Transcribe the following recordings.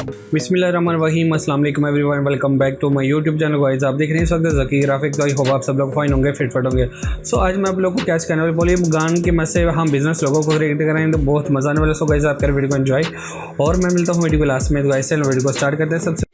बिस्मिल्लाहिर्रहमानिर्रहीम, अस्सलाम वालेकुम everyone, welcome back to my YouTube channel. Guys आप देख रहे हैं इस वक्त ज़की ग्राफिक्स। आई होप आप सब लोग फाइन होंगे, फिट होंगे। सो आज मैं आप लोगों को क्या करने वाले बोलिए गान के मत से हम बिजनेस लोगों को क्रिएट करेंगे तो बहुत मजा आने वाला। सो गाइस आप कर वीडियो को एंजॉय और मैं मिलता हूँ वीडियो को लास्ट में। तो गाइस वीडियो को स्टार्ट करते हैं। सबसे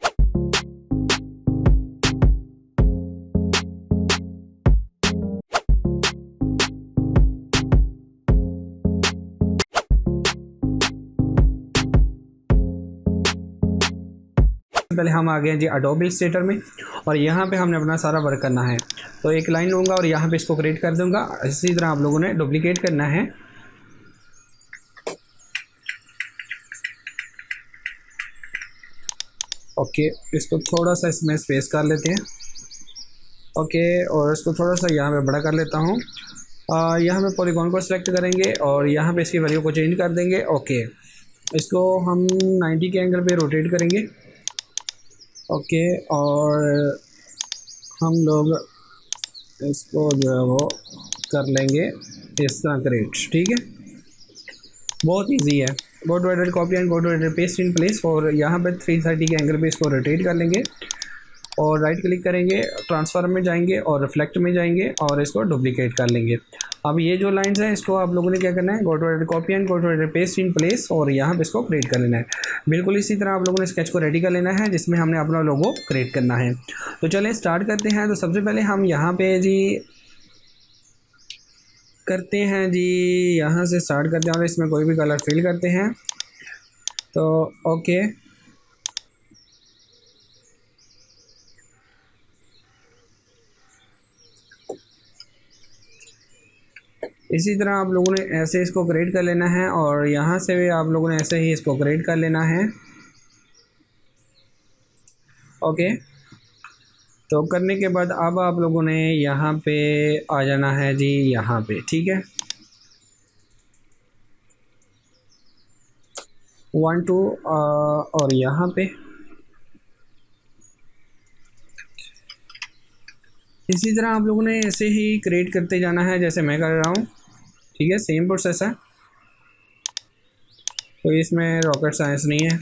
पहले हम आ गए हैं जी एडोबी इलस्ट्रेटर में और यहाँ पे हमने अपना सारा वर्क करना है। तो एक लाइन लूँगा और यहाँ पे इसको क्रिएट कर दूँगा। इसी तरह आप लोगों ने डुप्लीकेट करना है। ओके, इसको थोड़ा सा इसमें स्पेस कर लेते हैं। ओके, और इसको थोड़ा सा यहाँ पे बड़ा कर लेता हूँ। यहाँ पे पॉलीगॉन को सिलेक्ट करेंगे और यहाँ पे इसकी वैल्यू को चेंज कर देंगे। ओके, इसको हम 90 के एंगल पे रोटेट करेंगे। ओके, और हम लोग इसको जो है वो कर लेंगे इस तरह क्रिएट। ठीक है, बहुत इजी है। Go to edit, copy and go to edit, paste in place. और यहाँ पे 330 के एंगल पे इसको रोटेट कर लेंगे और राइट क्लिक करेंगे, ट्रांसफॉर्म में जाएंगे और रिफ्लेक्ट में जाएंगे और इसको डुप्लीकेट कर लेंगे। अब ये जो लाइंस हैं इसको आप लोगों ने क्या करना है, go to edit, copy and go to edit, paste in place और यहाँ पे इसको क्रिएट कर लेना है। बिल्कुल इसी तरह आप लोगों ने स्केच को रेडी कर लेना है जिसमें हमने अपना लोगो क्रिएट करना है। तो चलें स्टार्ट करते हैं। तो सबसे पहले हम यहाँ पे जी करते हैं जी, यहाँ से स्टार्ट करते हैं और इसमें कोई भी कलर फिल करते हैं। तो ओके, इसी तरह आप लोगों ने ऐसे इसको क्रिएट कर लेना है और यहाँ से भी आप लोगों ने ऐसे ही इसको क्रिएट कर लेना है। ओके, तो करने के बाद अब आप लोगों ने यहाँ पे आ जाना है जी, यहाँ पे। ठीक है, 1 2 और यहाँ पे इसी तरह आप लोगों ने ऐसे ही क्रिएट करते जाना है जैसे मैं कर रहा हूँ। ठीक है, सेम प्रोसेस है, तो इसमें रॉकेट साइंस नहीं है।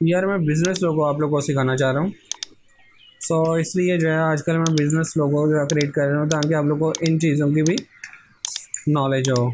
यार मैं बिज़नेस लोगो आप लोगों को सिखाना चाह रहा हूँ, सो इसलिए जो है आजकल मैं बिज़नेस लोगो जो है क्रिएट कर रहा हूँ ताकि आप लोगों को इन चीज़ों की भी नॉलेज हो।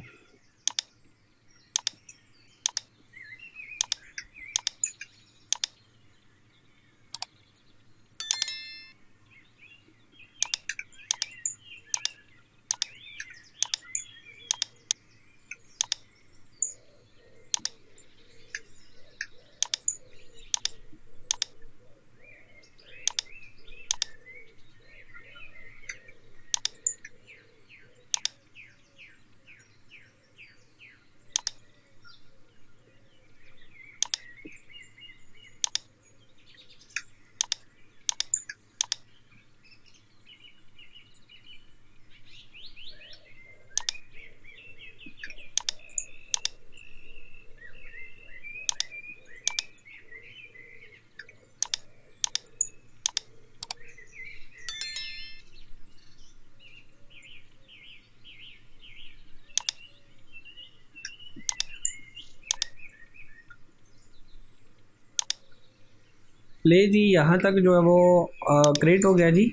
ले जी, यहाँ तक जो है वो क्रिएट हो गया जी।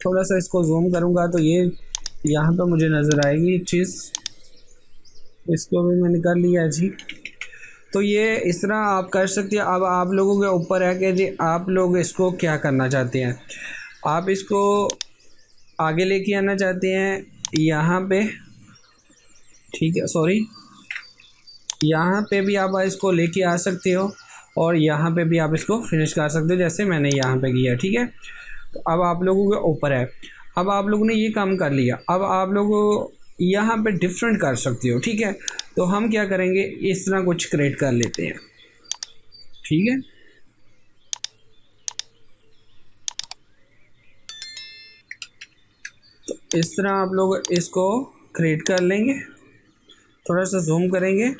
थोड़ा सा इसको जूम करूँगा तो ये यहाँ पे मुझे नज़र आएगी चीज़। इसको भी मैंने कर लिया जी। तो ये इस तरह आप कर सकते हैं। अब आप लोगों के ऊपर है कि जी आप लोग इसको क्या करना चाहते हैं। आप इसको आगे लेके आना चाहते हैं यहाँ पे, ठीक है, सॉरी, यहाँ पे भी आप इसको लेके आ सकते हो और यहाँ पे भी आप इसको फिनिश कर सकते हो जैसे मैंने यहाँ पे किया। ठीक है, तो अब आप लोगों के ऊपर है। अब आप लोगों ने ये काम कर लिया, अब आप लोगों यहाँ पे डिफरेंट कर सकते हो। ठीक है, तो हम क्या करेंगे, इस तरह कुछ क्रिएट कर लेते हैं। ठीक है, तो इस तरह आप लोग इसको क्रिएट कर लेंगे। थोड़ा सा जूम करेंगे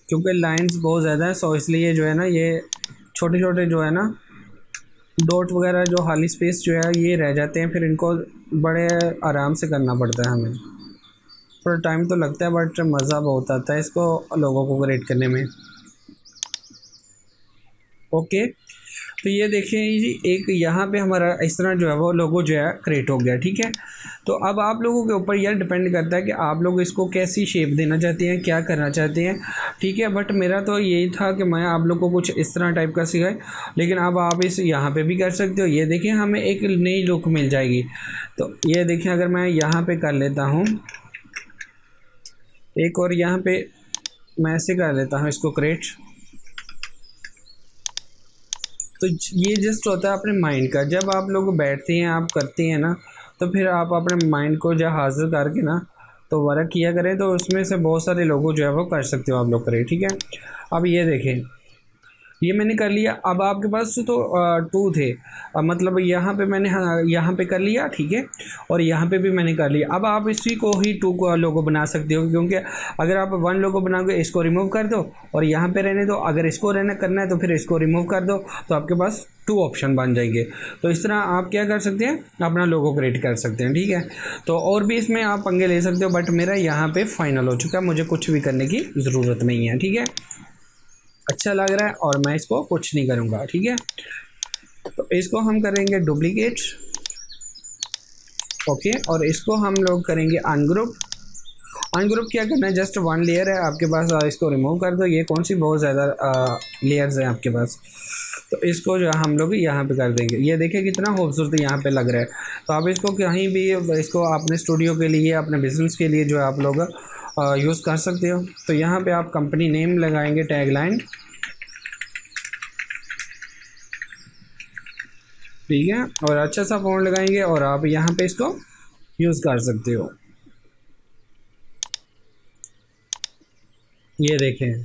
क्योंकि लाइंस बहुत ज़्यादा है, सो इसलिए जो है ना ये छोटे छोटे जो है ना डॉट वगैरह जो खाली स्पेस जो है ये रह जाते हैं, फिर इनको बड़े आराम से करना पड़ता है हमें। थोड़ा टाइम तो लगता है बट मज़ा बहुत आता है इसको लोगों को क्रिएट करने में। ओके, तो ये देखिए जी, एक यहाँ पे हमारा इस तरह जो है वो लोगो जो है क्रिएट हो गया। ठीक है, तो अब आप लोगों के ऊपर यह डिपेंड करता है कि आप लोग इसको कैसी शेप देना चाहते हैं, क्या करना चाहते हैं। ठीक है, बट मेरा तो यही था कि मैं आप लोग को कुछ इस तरह टाइप का सिखाए, लेकिन अब आप इस यहाँ पे भी कर सकते हो। ये देखिए हमें एक नई लुक मिल जाएगी। तो ये देखिए अगर मैं यहाँ पे कर लेता हूँ एक, और यहाँ पे मैं ऐसे कर लेता हूँ इसको क्रिएट, तो ये जस्ट होता है अपने माइंड का। जब आप लोग बैठते हैं आप करते हैं ना, तो फिर आप अपने माइंड को जब हाजिर करके ना तो वर्क किया करें, तो उसमें से बहुत सारे लोगों जो है वो कर सकते हो आप लोग करें। ठीक है, अब ये देखें ये मैंने कर लिया। अब आपके पास तो टू थे, मतलब यहाँ पे मैंने यहाँ पे कर लिया। ठीक है, और यहाँ पे भी मैंने कर लिया। अब आप इसी को ही टू को लोगो बना सकते हो, क्योंकि अगर आप वन लोगो बनाओगे इसको रिमूव कर दो और यहाँ पे रहने दो, अगर इसको रहना करना है तो फिर इसको रिमूव कर दो, तो आपके पास टू ऑप्शन बन जाएंगे। तो इस तरह आप क्या कर सकते हैं, अपना लोगो क्रिएट कर सकते हैं। ठीक है, तो और भी इसमें आप पंगे ले सकते हो, बट मेरा यहाँ पे फाइनल हो चुका है, मुझे कुछ भी करने की ज़रूरत नहीं है। ठीक है, अच्छा लग रहा है और मैं इसको कुछ नहीं करूँगा। ठीक है, तो इसको हम करेंगे डुप्लीकेट। ओके, और इसको हम लोग करेंगे अनग्रुप। अनग्रुप क्या करना है, जस्ट वन लेयर है आपके पास, इसको रिमूव कर दो। ये कौन सी बहुत ज़्यादा लेयर्स हैं आपके पास, तो इसको जो हम लोग यहाँ पे कर देंगे। ये देखिए कितना खूबसूरत यहाँ पे लग रहा है। तो आप इसको कहीं भी, इसको अपने स्टूडियो के लिए, अपने बिजनेस के लिए जो है आप लोग यूज़ कर सकते हो। तो यहाँ पे आप कंपनी नेम लगाएंगे, टैगलाइन। ठीक है, और अच्छा सा फ़ॉन्ट लगाएंगे और आप यहाँ पे इसको यूज़ कर सकते हो। ये देखें,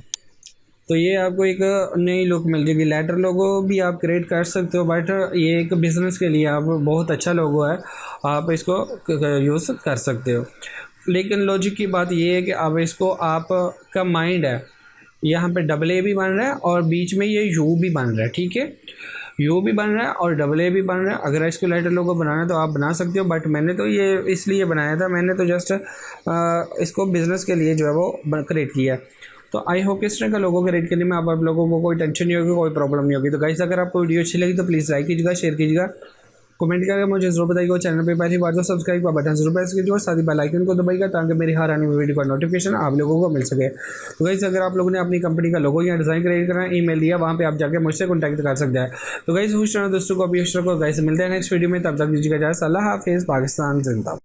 तो ये आपको एक नई लुक मिल जाएगी। लेटर लोगो भी आप क्रिएट कर सकते हो, बट ये एक बिज़नेस के लिए आप बहुत अच्छा लोगो है, आप इसको यूज़ कर सकते हो। लेकिन लॉजिक की बात ये है कि अब इसको आपका माइंड है, यहाँ पे डबल ए भी बन रहा है और बीच में ये यू भी बन रहा है। ठीक है, यू भी बन रहा है और डबल ए भी बन रहा है। अगर इसको लेटर लोगो बनाना है तो आप बना सकते हो, बट मैंने तो ये इसलिए बनाया था, मैंने तो जस्ट इसको बिज़नेस के लिए जो है वो क्रिएट किया। तो आई होप इस तरह का लोगो क्रिएट करने में आप लोगों को कोई टेंशन नहीं होगी, कोई प्रॉब्लम नहीं होगी। तो गाइस अगर आपको वीडियो अच्छी लगी तो प्लीज़ लाइक कीजिएगा, शेयर कीजिएगा, कमेंट करके मुझे जरूर बताइएगा। चैनल पे पहली बार जो सब्सक्राइब का बटन जरूर प्रेस कीजिए और साथ ही बेल आइकन को दबाइएगा, ताकि मेरी हर आने वाली वीडियो का नोटिफिकेशन आप लोगों को मिल सके। तो गाइस अगर आप लोगों ने अपनी कंपनी का लोगो या डिज़ाइन क्रिएट करना है, ईमेल दिया, वहाँ पे आप जाकर मुझसे कॉन्टैक्ट कर सकते हैं। तो गाइस खुश रहो दोस्तों को, अभी दोस्तों को गाइस मिलते हैं नेक्स्ट वीडियो में, तब तक दीजिएगा इजाज़त। अल्लाह हाफिज़, पाकिस्तान जिंदाबाद।